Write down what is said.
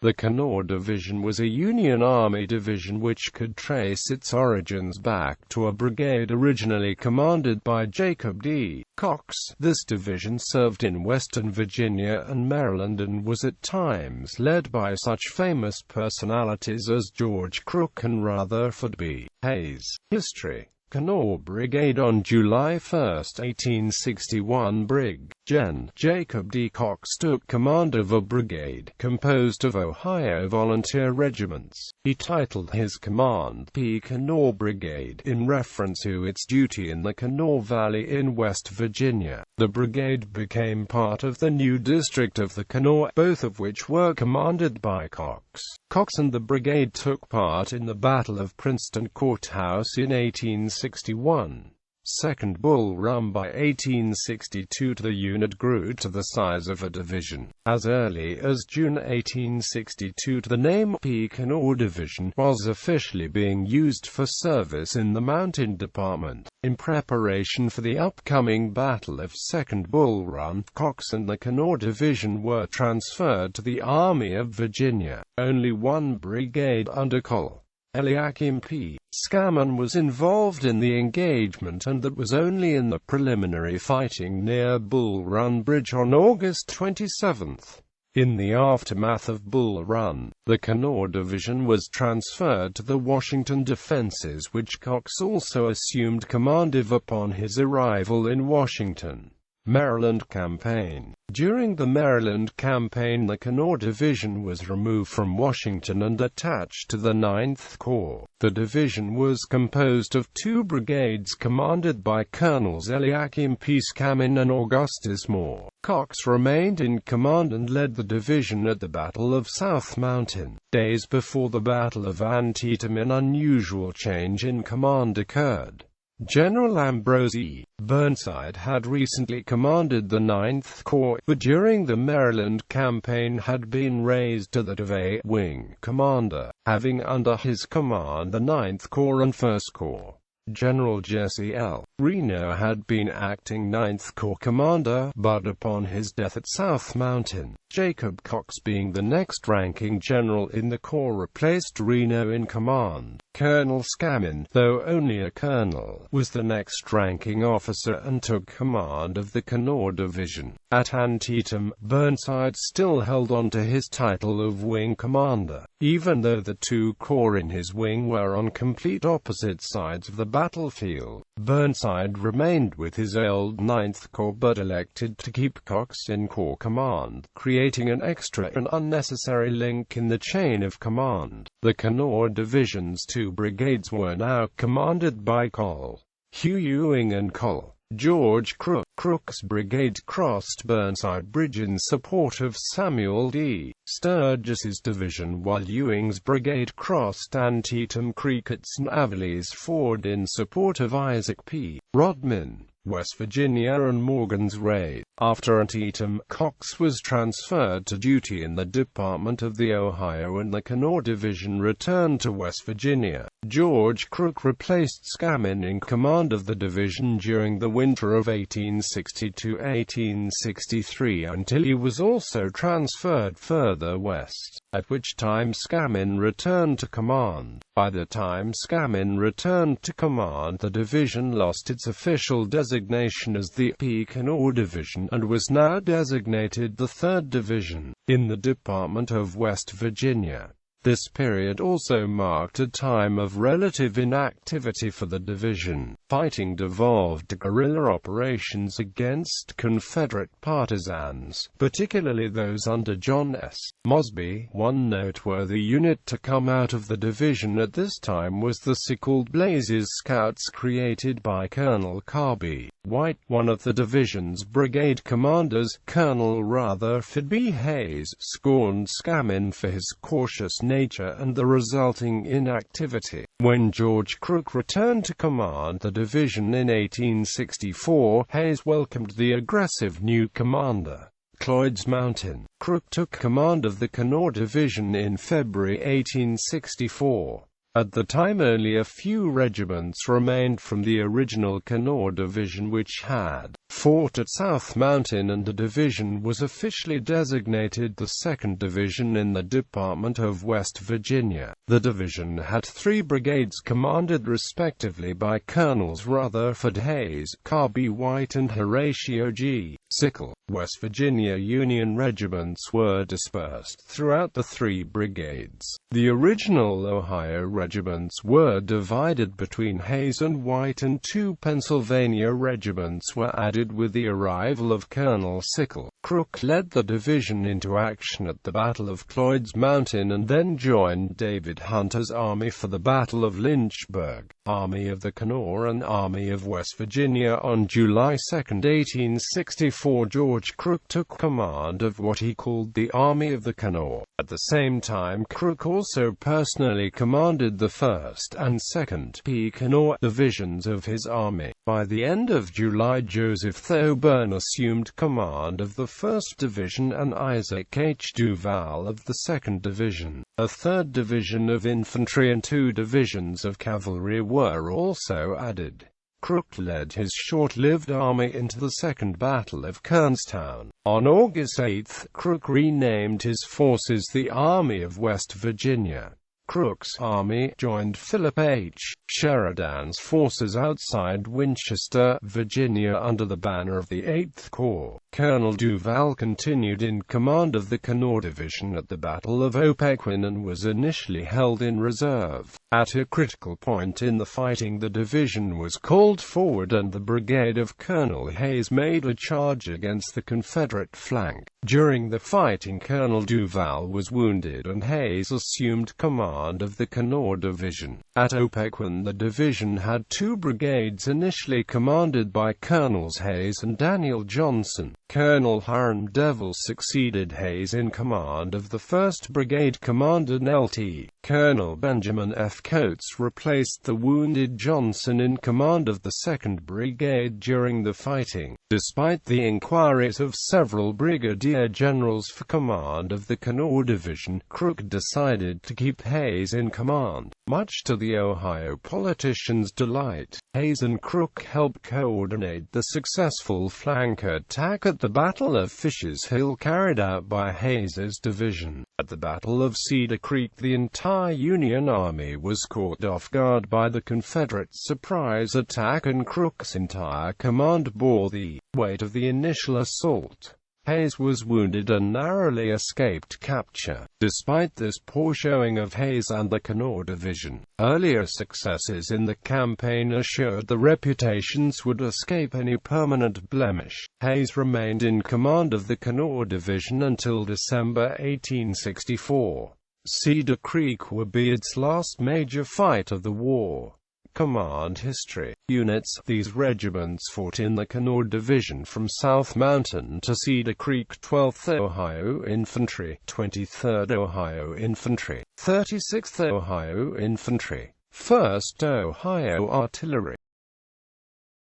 The Kanawha Division was a Union Army division which could trace its origins back to a brigade originally commanded by Jacob D.Cox. This division served in Western Virginia and Maryland and was at times led by such famous personalities as George Crook and Rutherford. B.Hayes. History. Kanawha Brigade. On July 1, 1861, Brig. Gen. Jacob D.Cox took command of a brigade composed of Ohio volunteer regiments. He titled his command P. Kanawha Brigade, in reference to its duty in the Kanawha Valley in West Virginia. The brigade became part of the new district of the Kanawha, both of which were commanded by Cox. Cox and the brigade took part in the Battle of Princeton Courthouse in 1861. Second Bull Run. By 1862 the unit grew to the size of a division. As early as June 1862 the name P. Kanawha Division was officially being used for service in the Mountain Department. In preparation for the upcoming Battle of Second Bull Run, Cox and the Kanawha Division were transferred to the Army of Virginia. Only one brigade under Col. Eliakim P. Scammon was involved in the engagement, and that was only in the preliminary fighting near Bull Run Bridge on August 27. In the aftermath of Bull Run, the Kanawha Division was transferred to the Washington defenses, which Cox also assumed command of upon his arrival in Washington. Maryland Campaign. During the Maryland Campaign, the Kanawha Division was removed from Washington and attached to the 9th Corps. The division was composed of two brigades commanded by Colonels Eliakim P. Scammon and Augustus Moore. Cox remained in command and led the division at the Battle of South Mountain. Days before the Battle of Antietam, an unusual change in command occurred. General Ambrose E. Burnside had recently commanded the 9th Corps, but during the Maryland Campaign had been raised to that of a wing commander, having under his command the 9th Corps and 1st Corps. General Jesse L. Reno had been acting 9th Corps commander, but upon his death at South Mountain, Jacob Cox, being the next ranking general in the Corps, replaced Reno in command. Colonel Scammon, though only a colonel, was the next ranking officer and took command of the Kanawha Division. At Antietam, Burnside still held on to his title of wing commander, even though the two corps in his wing were on complete opposite sides of the battlefield. Burnside remained with his old 9th Corps but elected to keep Cox in corps command, creating an extra and unnecessary link in the chain of command. The Kanawha Division's two brigades were now commanded by Col. Hugh Ewing and Col. George Crook. Crook's brigade crossed Burnside Bridge in support of Samuel D. Sturgis's division, while Ewing's brigade crossed Antietam Creek at Snavely's Ford in support of Isaac P. Rodman, West Virginia, and Morgan's raid. After Antietam, Cox was transferred to duty in the Department of the Ohio, and the Kanawha Division returned to West Virginia. George Crook replaced Scammon in command of the division during the winter of 1862-1863 until he was also transferred further west, at which time Scammon returned to command. By the time Scammon returned to command, the division lost its official designation as the P. Kanawha Division and was now designated the 3rd Division, in the Department of West Virginia. This period also marked a time of relative inactivity for the division. Fighting devolved to guerrilla operations against Confederate partisans, particularly those under John S. Mosby. One noteworthy unit to come out of the division at this time was the so-called Blazes Scouts, created by Colonel Carby White. One of the division's brigade commanders, Colonel Rutherford. B.Hayes, scorned Scammon for his cautious nature and the resulting inactivity. When George Crook returned to command the division in 1864, Hayes welcomed the aggressive new commander. Cloyd's Mountain. Crook took command of the Kanawha Division in February 1864. At the time only a few regiments remained from the original Kanawha Division, which had fought at South Mountain, and the division was officially designated the 2nd Division in the Department of West Virginia. The division had 3 brigades commanded respectively by Colonels Rutherford, Hayes, Kirby White and Horatio G. Sickle. West Virginia Union regiments were dispersed throughout the 3 brigades. The original Ohio regiments were divided between Hayes and White, and 2 Pennsylvania regiments were added with the arrival of Colonel Sickle. Crook led the division into action at the Battle of Cloyd's Mountain and then joined David Hunter's army for the Battle of Lynchburg. Army of the Kanawha and Army of West Virginia. On July 2, 1864, George Crook took command of what he called the Army of the Kanawha. At the same time, Crook also personally commanded the 1st and 2nd P. Kanawha divisions of his army. By the end of July, Joseph Thoburn assumed command of the 1st Division and Isaac H. Duval of the 2nd Division. A 3rd Division of Infantry and 2 divisions of cavalry were also added. Crook led his short-lived army into the Second Battle of Kernstown. On August 8, Crook renamed his forces the Army of West Virginia. Crook's army joined Philip H. Sheridan's forces outside Winchester, Virginia, under the banner of the 8th Corps. Colonel Duval continued in command of the Kanawha Division at the Battle of Opequon and was initially held in reserve. At a critical point in the fighting, the division was called forward and the brigade of Colonel Hayes made a charge against the Confederate flank. During the fighting, Colonel Duval was wounded and Hayes assumed command of the Kanawha Division. At Opequon, the division had 2 brigades initially commanded by Colonels Hayes and Daniel Johnson. Colonel Hiram Devil succeeded Hayes in command of the 1st Brigade. Commander Lt. Colonel Benjamin F. Coates replaced the wounded Johnson in command of the 2nd Brigade during the fighting. Despite the inquiries of several brigadier generals for command of the Kanawha Division, Crook decided to keep Hayes in command. Much to the Ohio politicians' delight, Hayes and Crook helped coordinate the successful flank attack at the Battle of Fisher's Hill carried out by Hayes's division. At the Battle of Cedar Creek, the entire Union Army was caught off guard by the Confederate surprise attack, and Crook's entire command bore the weight of the initial assault. Hayes was wounded and narrowly escaped capture. Despite this poor showing of Hayes and the Kanawha Division, earlier successes in the campaign assured the reputations would escape any permanent blemish. Hayes remained in command of the Kanawha Division until December 1864. Cedar Creek would be its last major fight of the war. Command history. Units. These regiments fought in the Kanawha Division from South Mountain to Cedar Creek: 12th Ohio Infantry, 23rd Ohio Infantry, 36th Ohio Infantry, 1st Ohio Artillery.